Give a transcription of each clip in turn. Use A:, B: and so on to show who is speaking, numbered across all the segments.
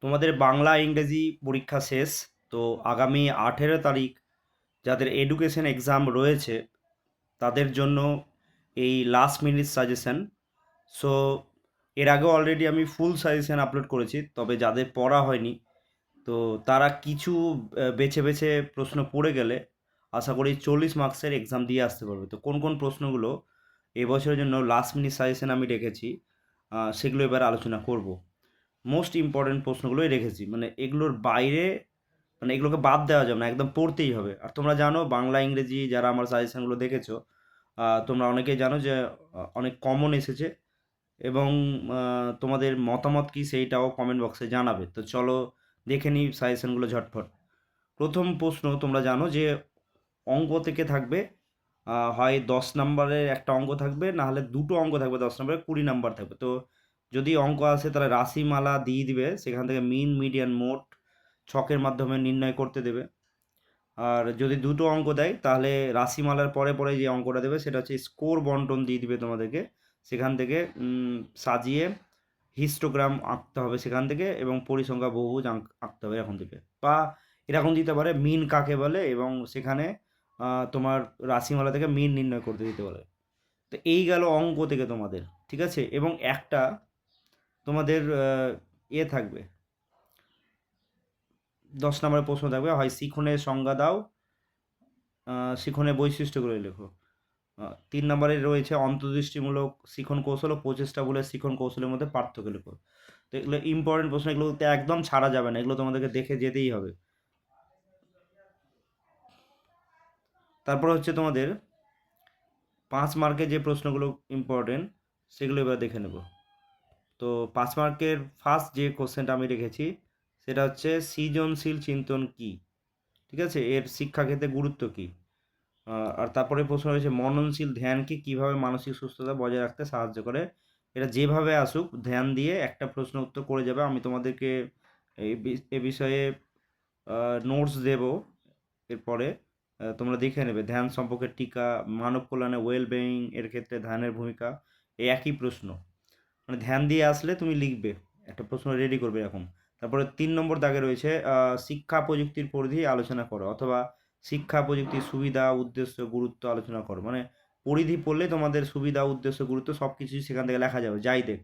A: তোমাদের বাংলা ইংরেজি পরীক্ষা শেষ। তো আগামী 18 তারিখ যাদের এডুকেশন এক্সাম রয়েছে তাদের জন্য এই লাস্ট মিনিট সাজেশন। সো এর আগে অলরেডি আমি ফুল সাজেশন আপলোড করেছি, তবে যাদের পড়া হয়নি তো তারা কিছু বেছে বেছে প্রশ্ন পড়ে গেলে আশা করি 40 মার্কসের এক্সাম দিয়ে আসতে পারবে। তো কোন কোন প্রশ্নগুলো এবছরের জন্য লাস্ট মিনিট সাজেশন আমি রেখেছি, সেগুলো এবার আলোচনা করব। মোস্ট ইম্পর্ট্যান্ট প্রশ্নগুলোই রেখেছি, মানে এগুলোর বাইরে, মানে এগুলোকে বাদ দেওয়া যাবে না, একদম পড়তেই হবে। আর তোমরা জানো বাংলা ইংরেজি যারা আমার সাজেশনগুলো দেখেছো, তোমরা অনেকেই জানো যে অনেক কমন এসেছে। এবং তোমাদের মতামত কি সেইটাও কমেন্ট বক্সে জানাবে। তো চলো দেখে নিই সাজেশনগুলো ঝটফট। প্রথম প্রশ্ন, তোমরা জানো যে অঙ্ক থেকে থাকবে, হয় 10 নম্বরের একটা অঙ্ক থাকবে, না হলে দুটো অঙ্ক থাকবে 10 নম্বরে, 20 নাম্বার থাকবে। তো যদি অঙ্ক আসে তাহলে রাশিমালা দিয়ে দিবে, সেখান থেকে মিন মিডিয়ান মোট ছকের মাধ্যমে নির্ণয় করতে দেবে। আর যদি দুটো অঙ্ক দেয় তাহলে রাশিমালার পরে পরে যে অঙ্কটা দেবে সেটা হচ্ছে স্কোর বন্টন দিয়ে দিবে তোমাদেরকে। সেখান থেকে সাজিয়ে হিস্টোগ্রাম আঁকতে হবে সেখান থেকে, এবং পরিসংখ্যা বহুভুজ আঁকতে হবে এরকম দিবে। বা এরকম দিতে পারে মিন কাকে বলে, এবং সেখানে তোমার রাশিমালা থেকে মিন নির্ণয় করতে দিতে পারে। তো এই গেল অঙ্ক থেকে তোমাদের, ঠিক আছে। এবং একটা তোমাদের থাকবে, 10 নম্বরের প্রশ্ন থাকবে, হয় শিখনের সংজ্ঞা দাও, শিখনের বৈশিষ্ট্যগুলো লেখো। 3 নম্বরে রয়েছে অন্তর্দৃষ্টিমূলক শিখন কৌশল ও প্রচেষ্টামূলক শিখন কৌশলের মধ্যে পার্থক্য লেখো। তো এগুলো ইম্পর্টেন্ট প্রশ্ন, এগুলোতে একদম ছাড়া যাবে না, এগুলো তোমাদেরকে দেখে যেতেই হবে। তারপর হচ্ছে তোমাদের 5 মার্কের যে প্রশ্নগুলো ইম্পর্টেন্ট সেগুলো এবার দেখে নেব। তো 5 মার্কের ফার্স্ট যে কোশ্চেনটা আমি রেখেছি সেটা হচ্ছে সৃজনশীল চিন্তন কি, ঠিক আছে, এর শিক্ষাক্ষেত্রে গুরুত্ব কী। আর তারপরে প্রশ্ন রয়েছে মননশীল ধ্যানকে কিভাবে মানসিক সুস্থতা বজায় রাখতে সাহায্য করে। এটা যেভাবে আসুক ধ্যান দিয়ে একটা প্রশ্ন উত্তর করে যাবে। আমি তোমাদেরকে এ বিষয়ে নোটস দেব এরপরে, তোমরা দেখে নেবে। ধ্যান সম্পর্কে টিকা, মানব কল্যাণে ওয়েল বিইং এর ক্ষেত্রে ধ্যানের ভূমিকা, এই একই প্রশ্ন। মানে ধ্যান দিয়ে আসলে তুমি লিখবে, একটা প্রশ্ন রেডি করবে এরকম। তারপরে 3 নম্বর দাগে রয়েছে শিক্ষা প্রযুক্তির পরিধি আলোচনা করো, অথবা শিক্ষা প্রযুক্তির সুবিধা উদ্দেশ্য গুরুত্ব আলোচনা করো। মানে পরিধি পড়লে তোমাদের সুবিধা উদ্দেশ্য গুরুত্ব সব কিছুই সেখান থেকে লেখা যাবে, যাই দেখ।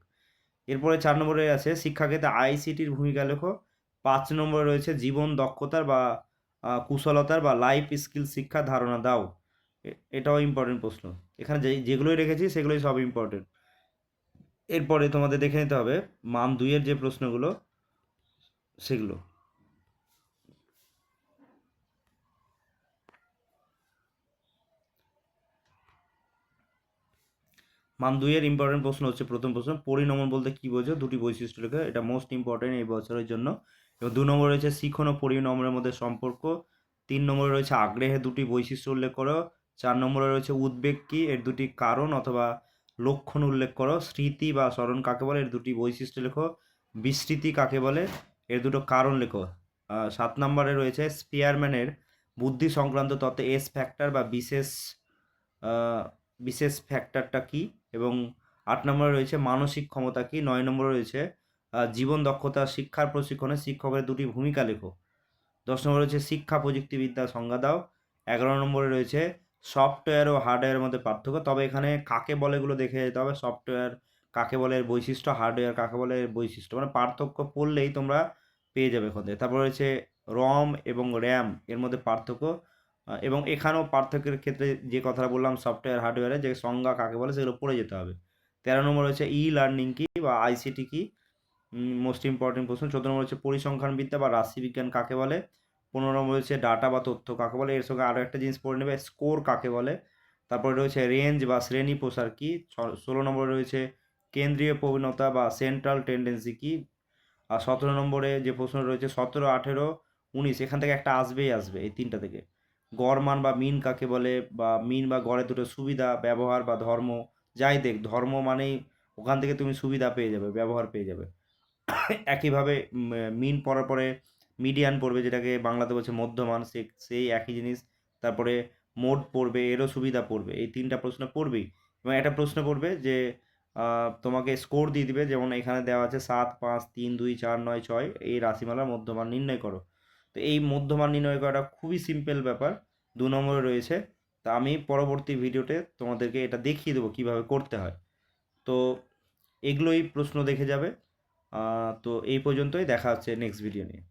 A: এরপরে 4 নম্বরে আছে শিক্ষাক্ষেত্রে আইসিটির ভূমিকা লেখো। 5 নম্বরে রয়েছে জীবন দক্ষতার বা কুশলতার বা লাইফ স্কিল শিক্ষা ধারণা দাও। এটাও ইম্পর্টেন্ট প্রশ্ন। এখানে যেগুলোই রেখেছি সেগুলোই সব ইম্পর্টেন্ট। এরপরে তোমাদের দেখে নিতে হবে মান 2-এর যে প্রশ্নগুলো সেগুলো। মান 2-এর ইম্পর্টেন্ট প্রশ্ন হচ্ছে প্রথম প্রশ্ন, পরিণমন বলতে কী বোঝো, দুটি বৈশিষ্ট্য লেখো। এটা মোস্ট ইম্পর্টেন্ট এই বছরের জন্য। এবং 2 নম্বর রয়েছে শিখন ও পরিণমনের মধ্যে সম্পর্ক। 3 নম্বরে রয়েছে আগ্রহে দুটি বৈশিষ্ট্য উল্লেখ করো। 4 নম্বরে রয়েছে উদ্বেগ কী, এর দুটি কারণ অথবা লক্ষণ উল্লেখ করো। স্মৃতি বা স্মরণ কাকে বলে, এর দুটি বৈশিষ্ট্য লেখো। বিস্মৃতি কাকে বলে, এর দুটো কারণ লেখো। 7 নম্বরে রয়েছে স্পিয়ারম্যানের বুদ্ধি সংক্রান্ত তত্ত্বে এস ফ্যাক্টর বা বিশেষ বিশেষ ফ্যাক্টরটা কী। এবং 8 নম্বরে রয়েছে মানসিক ক্ষমতা কী। 9 নম্বরে রয়েছে জীবন দক্ষতা শিক্ষার প্রশিক্ষণে শিক্ষকের দুটি ভূমিকা লেখো। 10 নম্বরে রয়েছে শিক্ষা প্রযুক্তিবিদ্যার সংজ্ঞা দাও। 11 নম্বরে রয়েছে সফটওয়্যার ও হার্ডওয়্যারের মধ্যে পার্থক্য, তবে এখানে কাকে বলে এগুলো দেখে যেতে হবে। সফটওয়্যার কাকে বলে এর বৈশিষ্ট্য, হার্ডওয়্যার কাকে বলে এর বৈশিষ্ট্য, মানে পার্থক্য পড়লেই তোমরা পেয়ে যাবে এখান থেকে। তারপর রয়েছে রম এবং র্যাম এর মধ্যে পার্থক্য, এবং এখানেও পার্থক্যের ক্ষেত্রে যে কথাটা বললাম সফটওয়্যার হার্ডওয়্যারে যে সংজ্ঞা কাকে বলে সেগুলো পড়ে যেতে হবে। 13 নম্বর রয়েছে ই লার্নিং কি বা আইসিটি কি, মোস্ট ইম্পর্টেন্ট প্রশ্ন। 14 নম্বর হচ্ছে পরিসংখ্যানবিদ্যা বা রাশিবিজ্ঞান কাকে বলে। 15 নম্বর হচ্ছে ডাটা বা তথ্য কাকে বলে। এর সঙ্গে আরও একটা জিনিস পড়ে নেবে, স্কোর কাকে বলে। তারপরে রয়েছে রেঞ্জ বা শ্রেণী প্রসার কি। 16 নম্বরে রয়েছে কেন্দ্রীয় প্রবণতা বা সেন্ট্রাল টেন্ডেন্সি কি। আর 17 নম্বরে যে প্রশ্ন রয়েছে 17, 18, 19, এখান থেকে একটা আসবেই আসবে এই তিনটা থেকে। গড় মান বা মিন কাকে বলে, বা মিন বা গড়ের দুটো সুবিধা ব্যবহার বা ধর্ম, যাই দেখ ধর্ম মানেই ওখান থেকে তুমি সুবিধা পেয়ে যাবে, ব্যবহার পেয়ে যাবে। একইভাবে মিন পড়ার পরে মিডিয়ান পড়বে, যেটাকে বাংলাতে বলছে মধ্যমান, সেই একই জিনিস। তারপরে মোড পড়বে, এরও সুবিধা পড়বে, এই তিনটা প্রশ্ন পড়বেই। এবং একটা প্রশ্ন পড়বে যে তোমাকে স্কোর দিয়ে দিবে, যেমন এখানে দেওয়া আছে 7, 5, 3, 2, 4, 9, 6 এই রাশিমালার মধ্যমান নির্ণয় করো। তো এই মধ্যমান নির্ণয় করাটা খুবই সিম্পল ব্যাপার, 2 নম্বরে রয়েছে। তা আমি পরবর্তী ভিডিওতে তোমাদেরকে এটা দেখিয়ে দেবো কীভাবে করতে হয়। তো এগুলোই প্রশ্ন দেখে যাবে। তো এই পর্যন্তই, দেখা হচ্ছে নেক্সট ভিডিও নিয়ে।